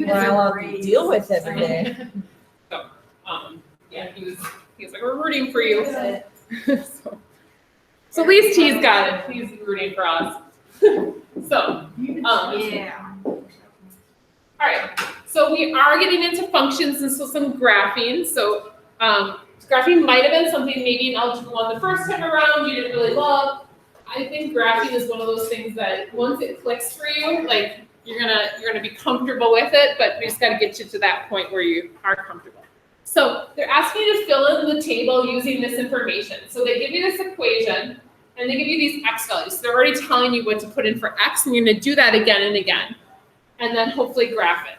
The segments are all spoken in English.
Well, I'll deal with every day. So, yeah, he was like, we're rooting for you. So at least he's got it. He's rooting for us. So, Yeah. all right. So we are getting into functions and so some graphing. So graphing might have been something maybe in Algebra 1 the first time around you didn't really love. I think graphing is one of those things that once it clicks for you, like you're gonna be comfortable with it, but we just gotta get you to that point where you are comfortable. So they're asking you to fill in the table using this information. So they give you this equation and they give you these x values. So they're already telling you what to put in for x, and you're gonna do that again and again, and then hopefully graph it.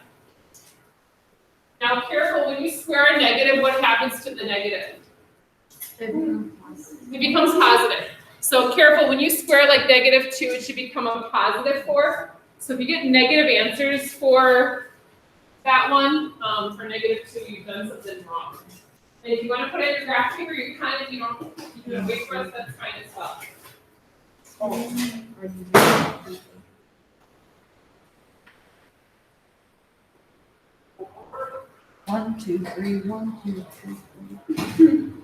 Now careful, when you square a negative, what happens to the negative? It becomes positive. So careful, when you square like -2, it should become a +4. So if you get negative answers for that one, for -2, you've done something wrong. And if you want to put it in your graph paper, you can. If you don't wait for us, that's fine as well. One, two, three, 1, 2, 3, 4.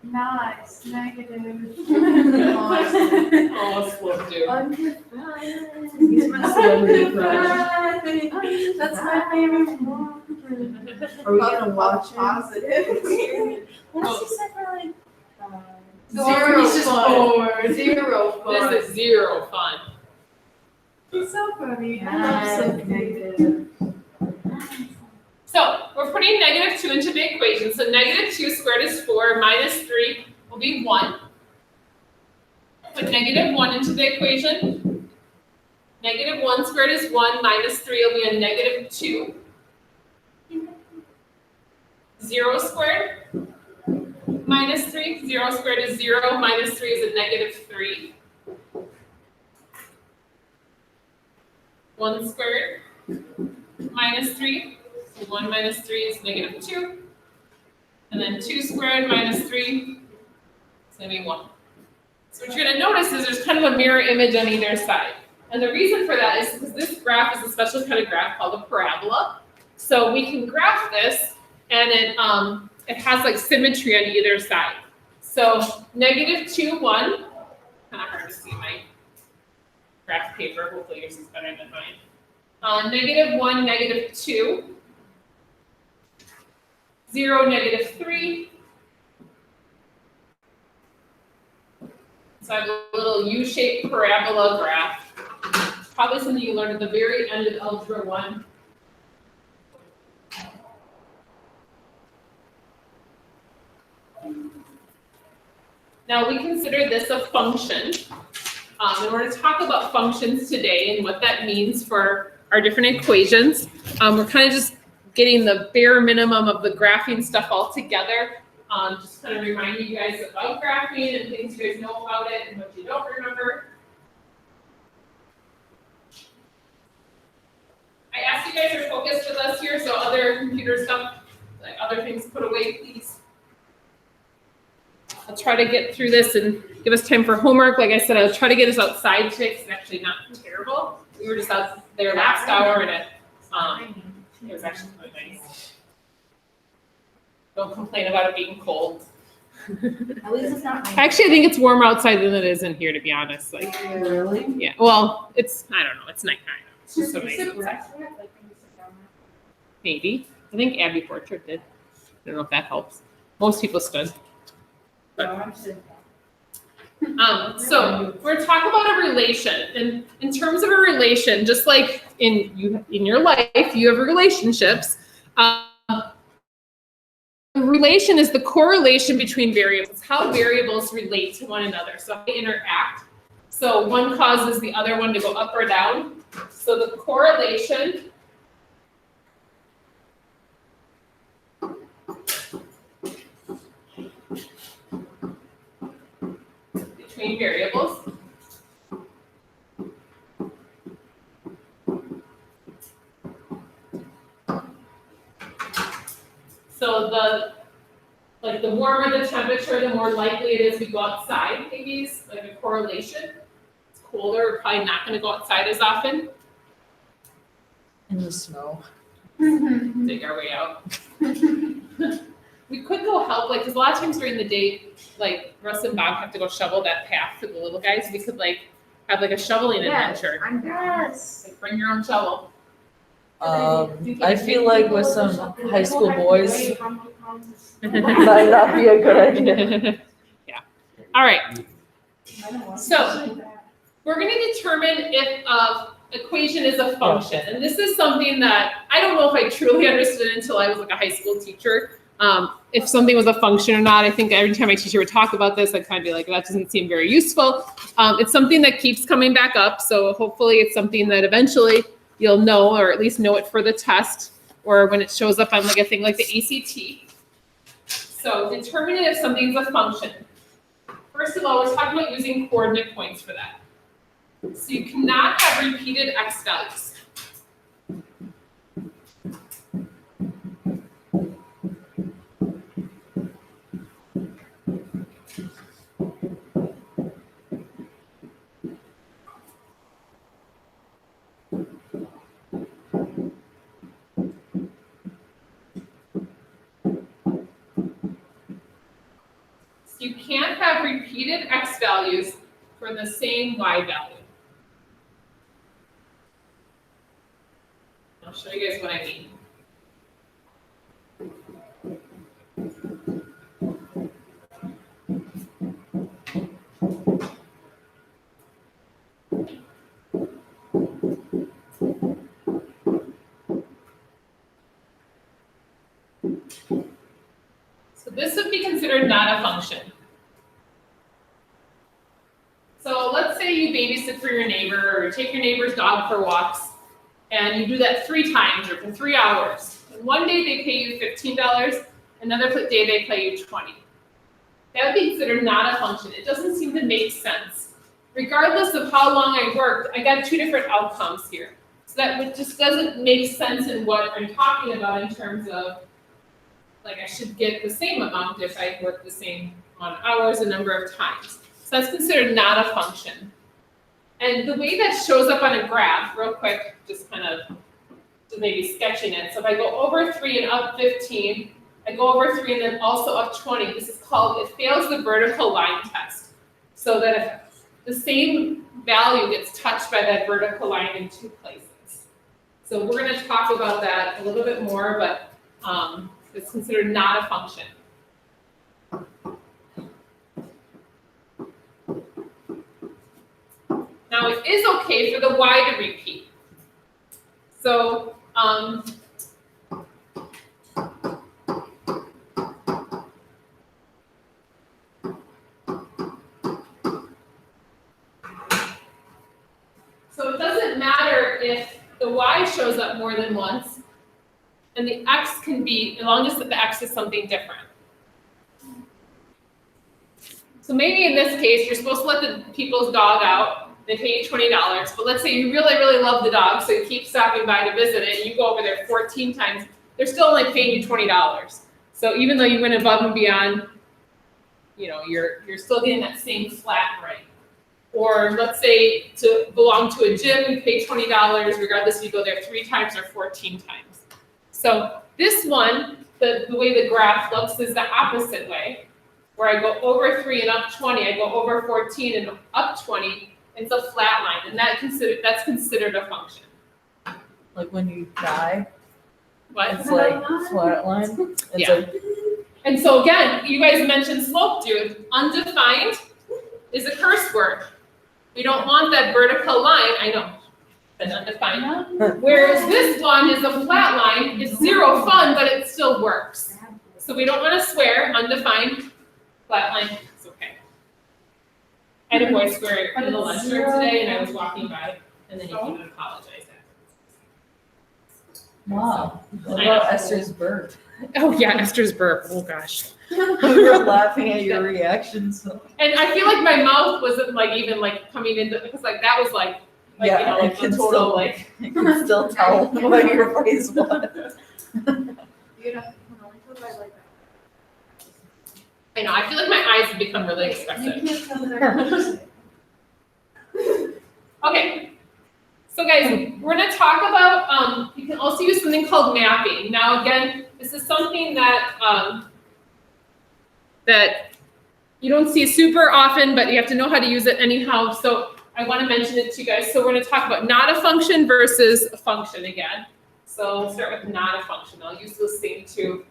Nice, negative. Oh, slow dude. That's my favorite one. Are we gonna watch it? Positive. What's he say for like? Zero fun. This is zero fun. It's so funny. Negative. So we're putting -2 into the equation. So -2 squared is 4, -3 will be 1. Put -1 into the equation. -1 squared is 1, -3 will be a -2. 0 squared, -3. 0 squared is 0, -3 is a -3. 1 squared, -3. So 1 minus 3 is -2. And then 2 squared minus 3 is going to be 1. So what you're going to notice is there's kind of a mirror image on either side. And the reason for that is because this graph is a special kind of graph called a parabola. So we can graph this, and it has like symmetry on either side. So -2, 1. Kind of hard to see my graph paper. Hopefully yours is better than mine. -1, -2. 0, -3. So I have a little U-shaped parabola graph. Probably something you learned at the very end of Algebra 1. Now we consider this a function. And we're going to talk about functions today and what that means for our different equations. We're kind of just getting the bare minimum of the graphing stuff all together. Just kind of reminding you guys about graphing and things you guys know about it and what you don't remember. I asked you guys to focus with us here, so other computer stuff, like other things put away, please. I'll try to get through this and give us time for homework. Like I said, I'll try to get us outside today because it's actually not terrible. We were just out there last hour and it was actually really nice. Don't complain about it being cold. At least it's not raining. Actually, I think it's warmer outside than it is in here, to be honest. Like, Really? yeah. Well, I don't know. It's nighttime. It's just so nice outside. Maybe. I think Abby Portrait did. I don't know if that helps. Most people stood. So we're talking about a relation, and in terms of a relation, just like in your life, you have relationships. Relation is the correlation between variables, how variables relate to one another, so how they interact. So one causes the other one to go up or down. So the correlation between variables so the warmer the temperature, the more likely it is we go outside, maybe, like a correlation. It's colder, we're probably not gonna go outside as often, In the snow. dig our way out. We could go help, like, because a lot of times during the day, like, Russ and Bob have to go shovel that path for the little guys. We could, like, have, like, a shoveling adventure. I'm down. Yes. Like, bring your own shovel. I feel like with some high school boys, might not be a good idea. Yeah. All right. So, we're going to determine if equation is a function. And this is something that I don't know if I truly understood until I was like a high school teacher. If something was a function or not, I think every time my teacher would talk about this, I'd kind of be like, that doesn't seem very useful. It's something that keeps coming back up. So hopefully it's something that eventually you'll know, or at least know it for the test, or when it shows up on like a thing like the ACT. So determining if something's a function. First of all, we're talking about using coordinate points for that. So you cannot have repeated x values. You can't have repeated x values for the same y value. I'll show you guys what I mean. So this would be considered not a function. So let's say you babysit for your neighbor, or take your neighbor's dog for walks, and you do that 3 times or for 3 hours. And one day they pay you $15, another day they pay you $20. That would be considered not a function. It doesn't seem to make sense. Regardless of how long I worked, I got 2 different outcomes here. So that just doesn't make sense in what I'm talking about in terms of, like, I should get the same amount if I work the same amount of hours a number of times. So that's considered not a function. And the way that shows up on a graph, real quick, just kind of maybe sketching it. So if I go over 3 and up 15, I go over 3 and then also up 20. This is called, it fails the vertical line test. So that if the same value gets touched by that vertical line in 2 places. So we're going to talk about that a little bit more, but it's considered not a function. Now it is okay for the y to repeat. So it doesn't matter if the y shows up more than once, and the x can be, as long as the x is something different. So maybe in this case, you're supposed to let the people's dog out. They pay you $20, but let's say you really, really love the dog, so you keep stopping by to visit it, and you go over there 14 times, they're still only paying you $20. So even though you went above and beyond, you know, you're still getting that same flat rate. Or let's say to belong to a gym, you pay $20, regardless if you go there 3 times or 14 times. So this one, the way the graph looks is the opposite way, where I go over 3 and up 20, I go over 14 and up 20. It's a flat line, and that's considered a function. Like when you die, What? it's like flat line. It's Yeah. like, And so again, you guys mentioned slope, dude. Undefined is a curse word. We don't want that vertical line. I know, that's undefined. Whereas this one is a flat line. It's 0 fun, but it still works. So we don't want to swear. Undefined, flat line. It's okay. I had a boy swear in the lunchroom today, and I was walking by, and then he came and apologized. wow. What I know. about Esther's burp? Oh yeah, Esther's burp. Oh gosh. We were laughing at your reactions. And I feel like my mouth wasn't like even like coming into, because like that was like Yeah, you know, I like can the total still- like. I can still tell what your face was. I know. I feel like my eyes have become really expressive. You can't tell that. Okay. So guys, we're gonna talk about, you can also use something called mapping. Now again, this is something that, that you don't see super often, but you have to know how to use it anyhow. So I wanna mention it to you guys. So we're gonna talk about not a function versus a function again. So we'll start with not a function. I'll use those same two.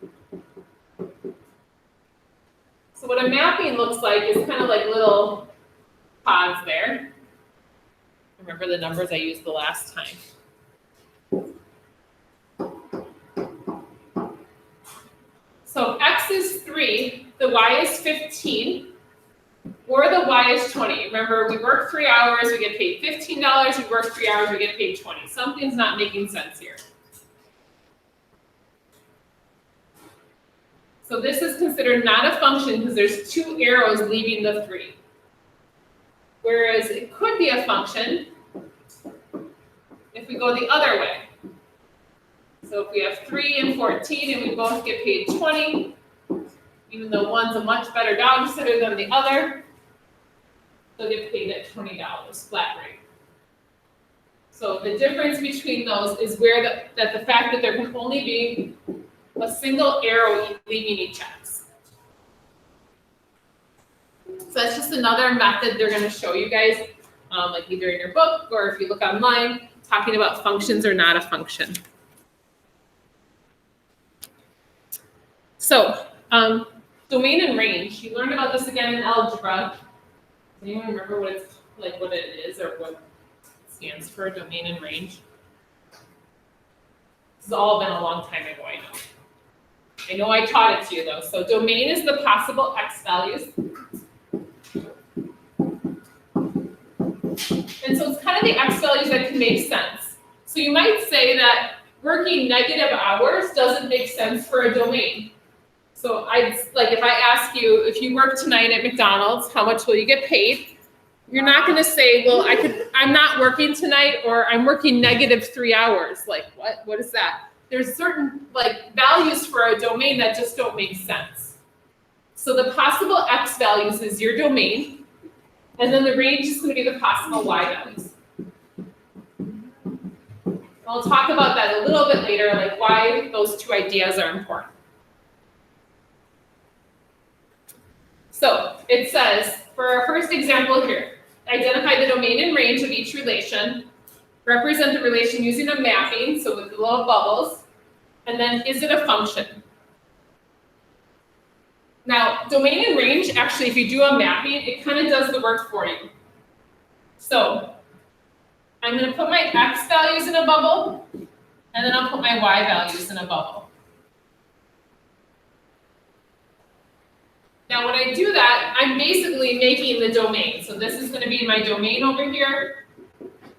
So what a mapping looks like is kind of like little pods there. Remember the numbers I used the last time. So x is 3, the y is 15, or the y is 20. Remember, we work 3 hours, we get paid $15. We work 3 hours, we get paid 20. Something's not making sense here. So this is considered not a function because there's 2 arrows leaving the 3. Whereas it could be a function if we go the other way. So if we have 3 and 14 and we both get paid 20, even though one's a much better dog sitter than the other, they'll get paid at $20 flat rate. So the difference between those is where the fact that there can only be a single arrow leaving each x. So that's just another method they're going to show you guys, like either in your book or if you look online, talking about functions or not a function. So, domain and range. You learned about this again in algebra. Does anyone remember what it's like, what it is, or what it stands for, domain and range? This has all been a long time ago, I know. I know I taught it to you though. So domain is the possible x values. And so it's kind of the x values that can make sense. So you might say that working negative hours doesn't make sense for a domain. So like if I ask you, if you work tonight at McDonald's, how much will you get paid? You're not going to say, well, I'm not working tonight, or I'm working negative 3 hours. Like what is that? There's certain like values for a domain that just don't make sense. So the possible x values is your domain, and then the range is going to be the possible y values. I'll talk about that a little bit later, like why those two ideas are important. So it says, for our first example here, identify the domain and range of each relation, represent the relation using a mapping, so with the little bubbles, and then is it a function? Now, domain and range, actually, if you do a mapping, it kind of does the work for you. So I'm going to put my x values in a bubble, and then I'll put my y values in a bubble. Now, when I do that, I'm basically making the domain. So this is going to be my domain over here,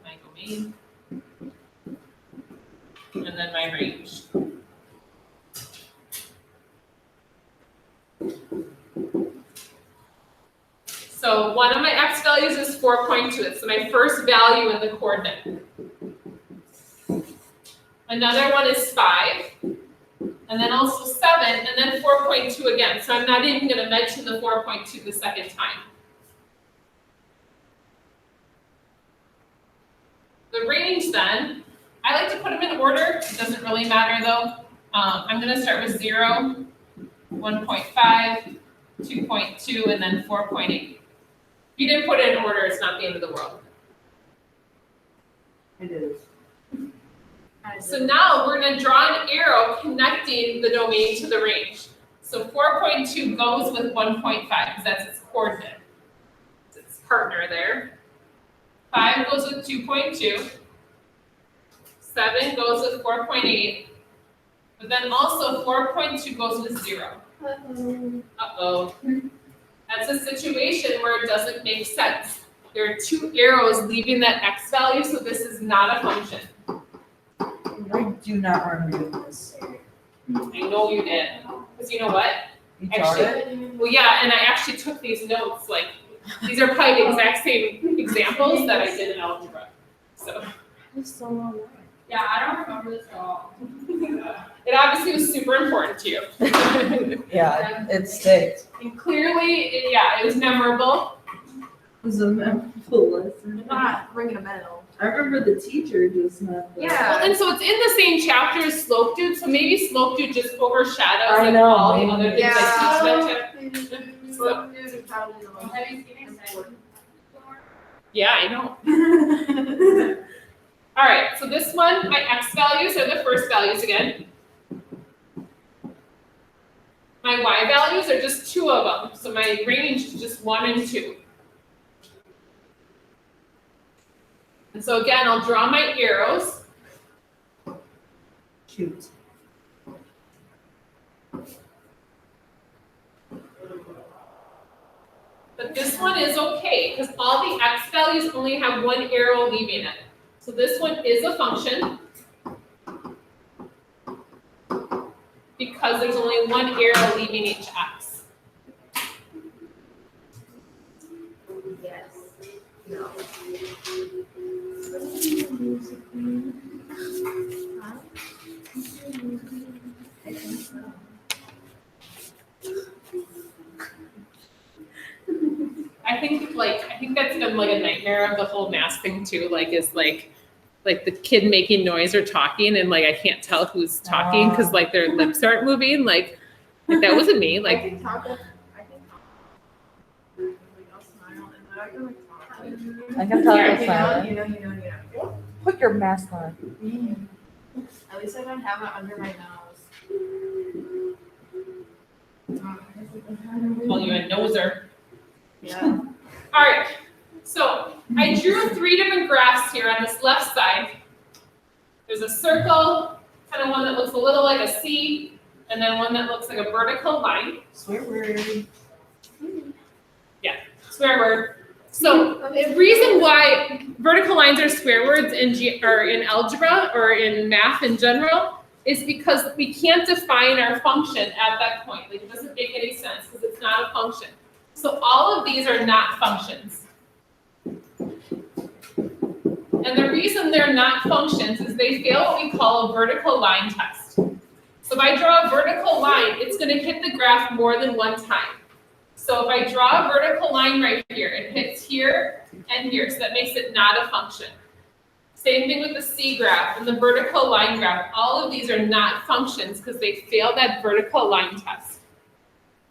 my domain, and then my range. So one of my x values is 4.2. It's my first value in the coordinate. Another one is 5. And then also 7, and then 4.2 again. So I'm not even going to mention the 4.2 the second time. The range then, I like to put them in order. It doesn't really matter though. I'm going to start with 0, 1.5, 2.2, and then 4.8. If you didn't put it in order, it's not the end of the world. It is. So now we're going to draw an arrow connecting the domain to the range. So 4.2 goes with 1.5 because that's its coordinate. It's its partner there. 5 goes with 2.2. 7 goes with 4.8. But then also 4.2 goes with 0. Uh-oh. That's a situation where it doesn't make sense. There are 2 arrows leaving that x value, so this is not a function. I do not remember this. I know you did. Because you know what? You taught it? Well, yeah, and I actually took these notes. Like, these are probably the exact same examples that I did in algebra. So. Yeah, I don't remember this at all. It obviously was super important to you. Yeah, it staked. And clearly, it was memorable. was a memorable lesson. Not ringing a bell. I remember the teacher just not. Yeah. Well, and so it's in the same chapter as Slope Dude, so maybe Slope Dude just overshadows I like know, all the maybe. other things I teach that Slope Dude is probably the most Have you seen it? important. Yeah, I know. All right, so this one, my x values are the first values again. My y values are just two of them, so my range is just 1 and 2. And so again, I'll draw my arrows. Shoot. But this one is okay, because all the x values only have one arrow leaving it. So this one is a function, because there's only one arrow leaving each x. Yes. No. I think that's been like a nightmare of the whole mask thing too, is the kid making noise or talking and I can't tell who's talking because their lips aren't moving. Like that wasn't me. I can talk. I'll smile and then I can talk. I can tell Yeah, you're silent. You know. Put your mask on. At least I don't have it under my nose. Call you a noser. Yeah. All right, so I drew 3 different graphs here on this left side. There's a circle, kind of one that looks a little like a C, and then one that looks like a vertical line. Swear word. Swear word. So the reason why vertical lines are swear words in algebra or in math in general is because we can't define our function at that point. It doesn't make any sense because it's not a function. So all of these are not functions. And the reason they're not functions is they fail what we call a vertical line test. So if I draw a vertical line, it's going to hit the graph more than one time. So if I draw a vertical line right here, it hits here and here, so that makes it not a function. Same thing with the C graph and the vertical line graph. All of these are not functions because they fail that vertical line test.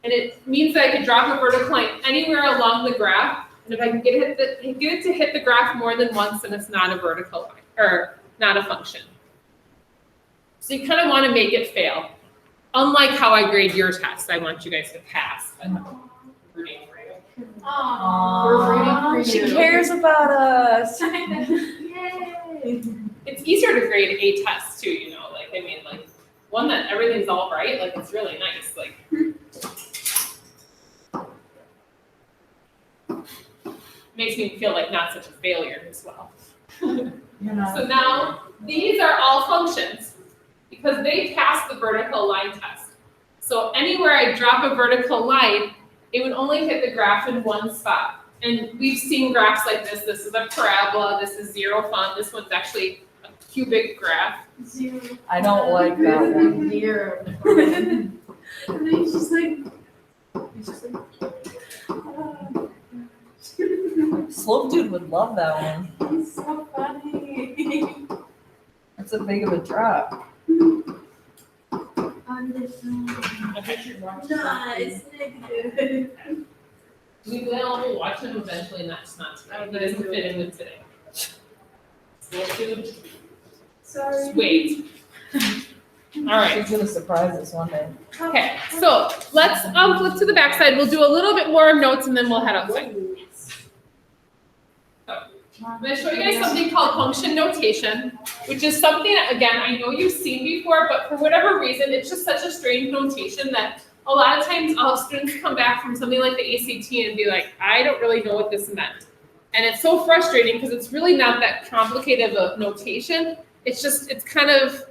And it means that I could drop a vertical line anywhere along the graph, and if I can get it to hit the graph more than once, then it's not a vertical line, or not a function. So you kind of want to make it fail. Unlike how I grade your test, I want you guys to pass. I'm rooting for you. We're rooting for She you. cares about us. Yay. It's easier to grade a test too, one that everything's all right, it's really nice, makes me feel like not such a failure as well. So now, these are all functions because they pass the vertical line test. So anywhere I drop a vertical line, it would only hit the graph in one spot. And we've seen graphs like this. This is a parabola, this is zero fun, this one's actually a cubic graph. Zero. I don't like that one. Zero. And then he's just like. Slope Dude would love that one. He's so funny. That's a big of a drop. Nice. Negative. We will watch him eventually, not tonight. He doesn't fit in with today. Sorry. Wait. All right. She's gonna surprise us one day. Okay, so let's flip to the back side. We'll do a little bit more of notes and then we'll head outside. I'm going to show you guys something called function notation, which is something, again, I know you've seen before, but for whatever reason, it's just such a strange notation that a lot of times I'll have students come back from something like the ACT and be like, I don't really know what this meant. And it's so frustrating because it's really not that complicated of a notation. It's kind of,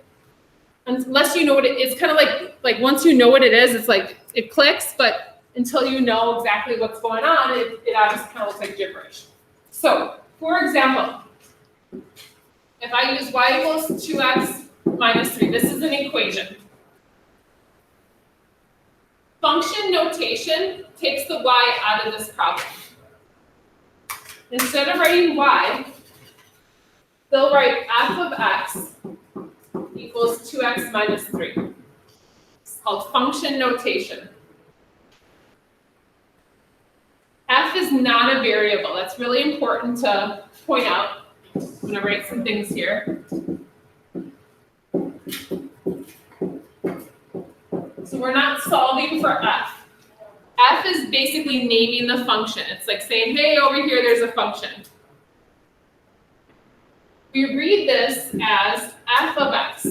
unless you know what it's kind of like once you know what it is, it's like, it clicks, but until you know exactly what's going on, it obviously kind of looks like gibberish. So, for example, if I use y equals 2x minus 3, this is an equation. Function notation takes the y out of this problem. instead of writing y, they'll write f of x equals 2x minus 3. It's called function notation. F is not a variable. That's really important to point out. I'm going to write some things here. So we're not solving for f. F is basically naming the function. It's like saying, hey, over here there's a function. We read this as f of x.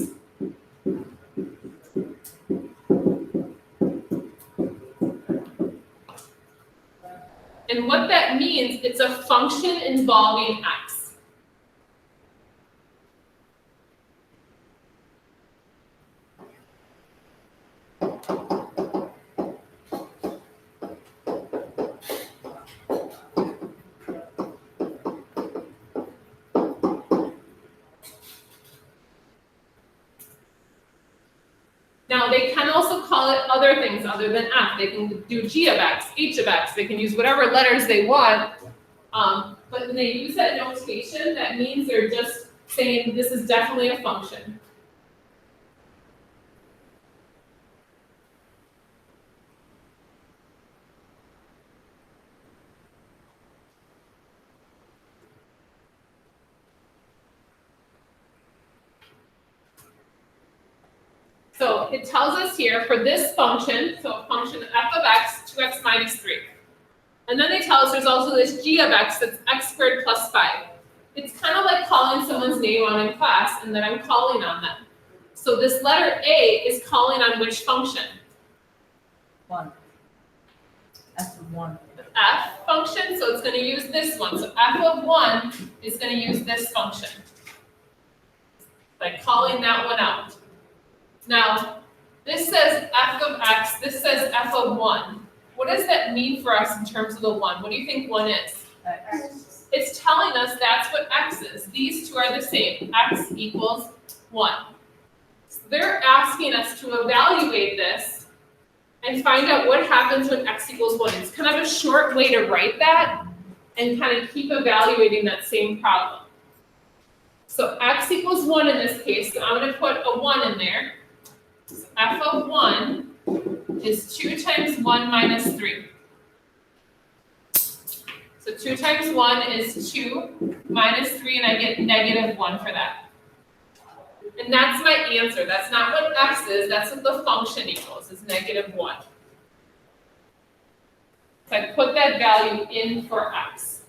And what that means, it's a function involving x. Now, they can also call it other things other than f. They can do g of x, h of x. They can use whatever letters they want. But when they use that notation, that means they're just saying this is definitely a function. So it tells us here for this function, so a function f of x, 2x minus 3. And then they tell us there's also this g of x that's x squared plus 5. It's kind of like calling someone's name on in class and then I'm calling on them. So this letter A is calling on which function? 1. F of 1. The f function, so it's going to use this one. So f of 1 is going to use this function. By calling that one out. Now, this says f of x, this says f of 1. What does that mean for us in terms of the 1? What do you think 1 is? X. It's telling us that's what x is. These two are the same. X equals 1. So they're asking us to evaluate this and find out what happens when x equals 1. It's kind of a short way to write that and kind of keep evaluating that same problem. So x equals 1 in this case, so I'm going to put a 1 in there. So f of 1 is 2 times 1 minus 3. So 2 times 1 is 2 minus 3, and I get negative 1 for that. And that's my answer. That's not what x is. That's what the function equals, is negative 1. So I put that value in for x.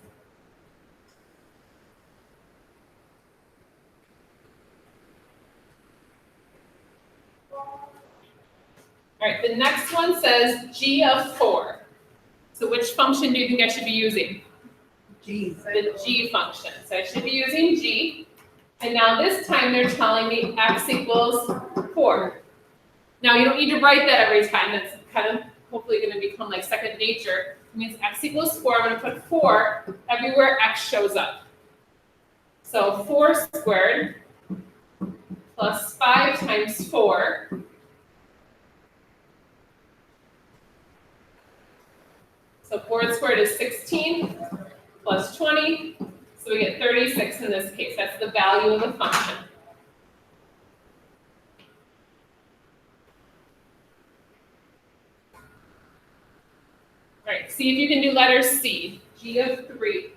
All right, the next one says g of 4. So which function do you think I should be using? G. The g function. So I should be using g. And now this time they're telling me x equals 4. Now you don't need to write that every time. That's kind of hopefully going to become like second nature. It means x equals 4. I'm going to put 4 everywhere x shows up. So 4 squared plus 5 times 4. So 4 squared is 16 plus 20, so we get 36 in this case. That's the value of the function. All right, see if you can do letter C, g of 3.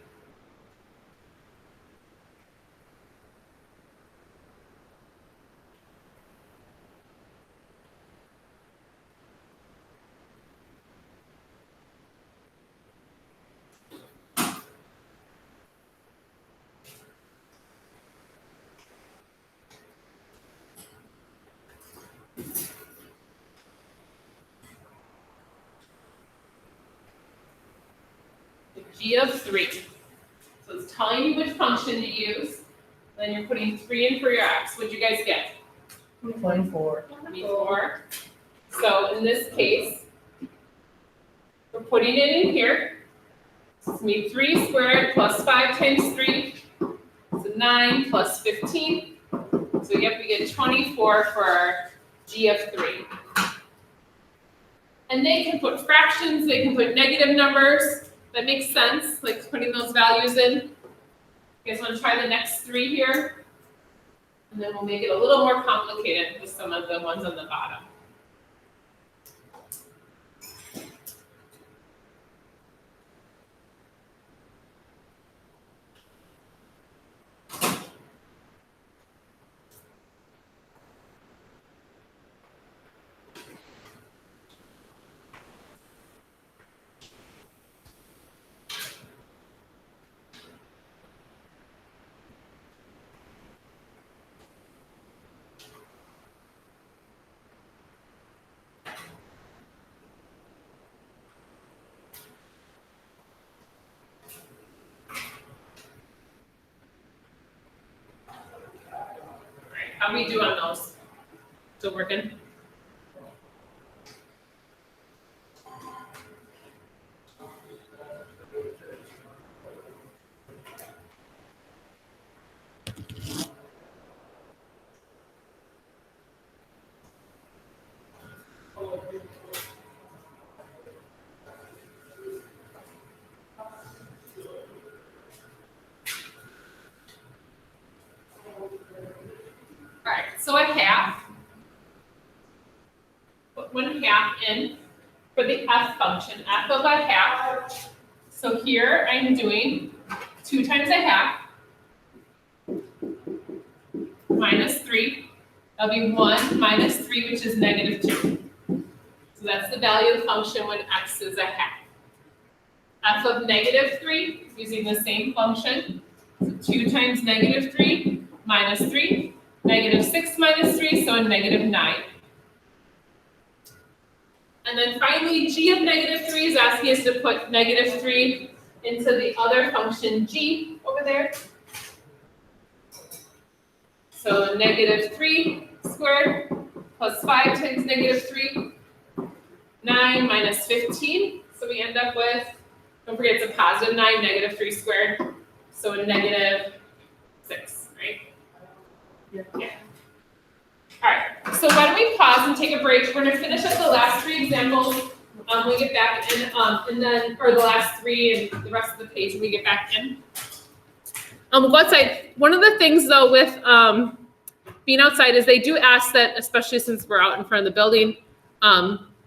G of 3. So it's telling you which function to use. Then you're putting 3 in for your x. What'd you guys get? 24. 24. So in this case, we're putting it in here. So it's going to be 3 squared plus 5 times 3. So 9 plus 15. So we get 24 for our g of 3. And they can put fractions, they can put negative numbers. That makes sense, like putting those values in. You guys want to try the next 3 here? And then we'll make it a little more complicated with some of the ones on the bottom. How do we do on those? Still working? All right, so a half. Put 1/2 in for the f function, f of a half. So here I'm doing 2 times a half minus 3. That'll be 1 minus 3, which is -2. So that's the value of the function when x is a half. F of -3, using the same function. So 2 times -3 minus 3. -6 minus 3, so a -9. And then finally, g of -3 is asking us to put -3 into the other function g over there. So -3 squared plus 5 times -3, 9 minus 15. So we end up with, don't forget it's a positive 9, -3 squared. So a -6, right? Yeah. All right, so why don't we pause and take a break? We're gonna finish up the last 3 examples when we get back in, and then, or the last 3 and the rest of the page when we get back in. We'll go outside. One of the things though with being outside is they do ask that, especially since we're out in front of the building,